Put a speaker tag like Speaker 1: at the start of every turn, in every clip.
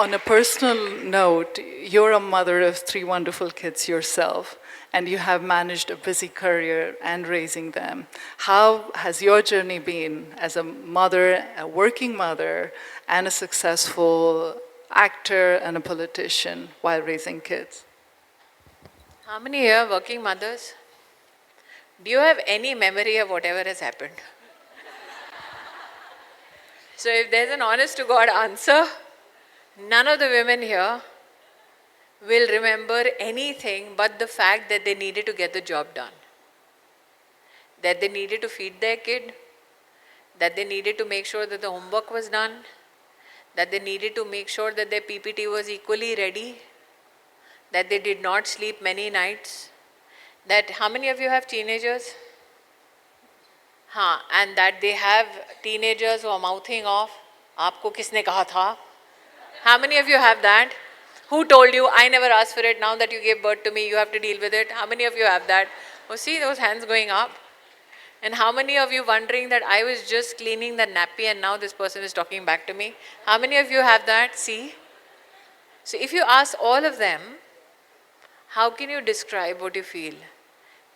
Speaker 1: On a personal note, you're a mother of 3 wonderful kids yourself, and you have managed a busy career and raising them. How has your journey been as a mother, a working mother, and a successful actor and a politician while raising kids?
Speaker 2: How many here working mothers? Do you have any memory of whatever has happened? So if there's an honest to God answer, none of the women here will remember anything but the fact that they needed to get the job done. That they needed to feed their kid, that they needed to make sure that the homework was done, that they needed to make sure that their PPT was equally ready, that they did not sleep many nights, that how many of you have teenagers? हाँ, and that they have teenagers who are mouthing off, आपको किसने कहा था? How many of you have that? Who told you, I never asked for it, now that you gave birth to me, you have to deal with it? How many of you have that? Oh, see those hands going up? And how many of you wondering that I was just cleaning the nappy and now this person is talking back to me? How many of you have that? See? So if you ask all of them, how can you describe what you feel?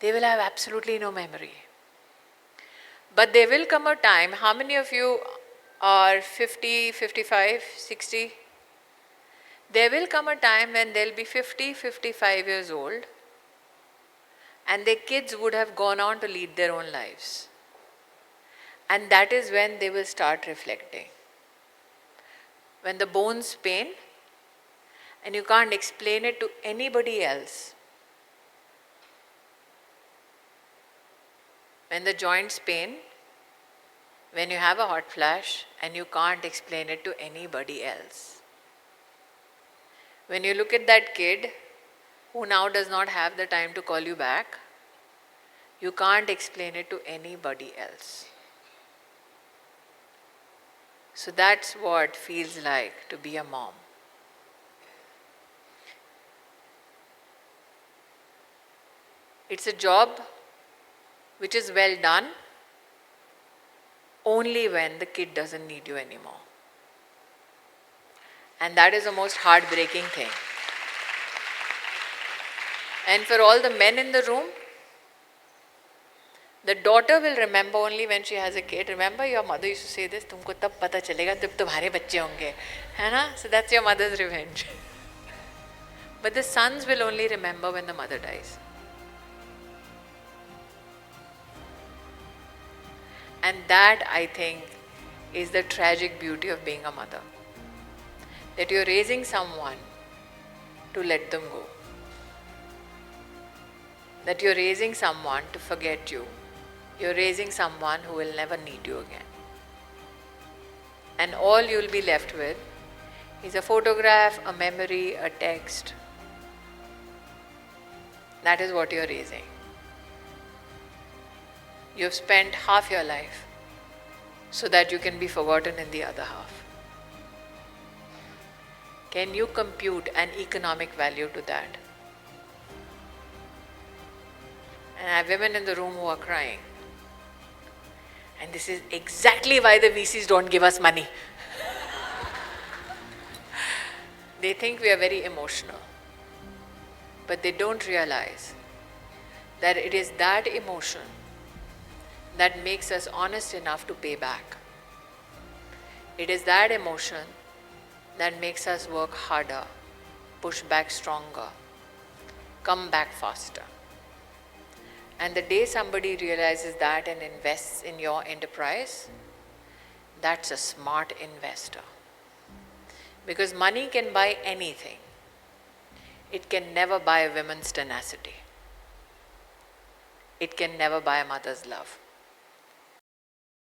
Speaker 2: They will have absolutely no memory. But there will come a time, how many of you are 50, 55, 60? There will come a time when they'll be 50, 55 years old and their kids would have gone on to lead their own lives. And that is when they will start reflecting. When the bones pain and you can't explain it to anybody else. When the joints pain, when you have a hot flash and you can't explain it to anybody else. When you look at that kid who now does not have the time to call you back, you can't explain it to anybody else. So that's what it feels like to be a mom. It's a job which is well done only when the kid doesn't need you anymore. And that is the most heartbreaking thing. And for all the men in the room, the daughter will remember only when she has a kid. Remember your mother used to say this, तुमको तब पता चलेगा जब तुम्हारे बच्चे होंगे, है ना? So that's your mother's revenge. But the sons will only remember when the mother dies. And that, I think, is the tragic beauty of being a mother. That you're raising someone to let them go. That you're raising someone to forget you. You're raising someone who will never need you again. And all you'll be left with is a photograph, a memory, a text. That is what you're raising. You've spent half your life so that you can be forgotten in the other half. Can you compute an economic value to that? And I have women in the room who are crying. And this is exactly why the VCs don't give us money. They think we are very emotional. But they don't realize that it is that emotion that makes us honest enough to pay back. It is that emotion that makes us work harder, push back stronger, come back faster. And the day somebody realizes that and invests in your enterprise, that's a smart investor. Because money can buy anything. It can never buy a woman's tenacity. It can never buy a mother's love.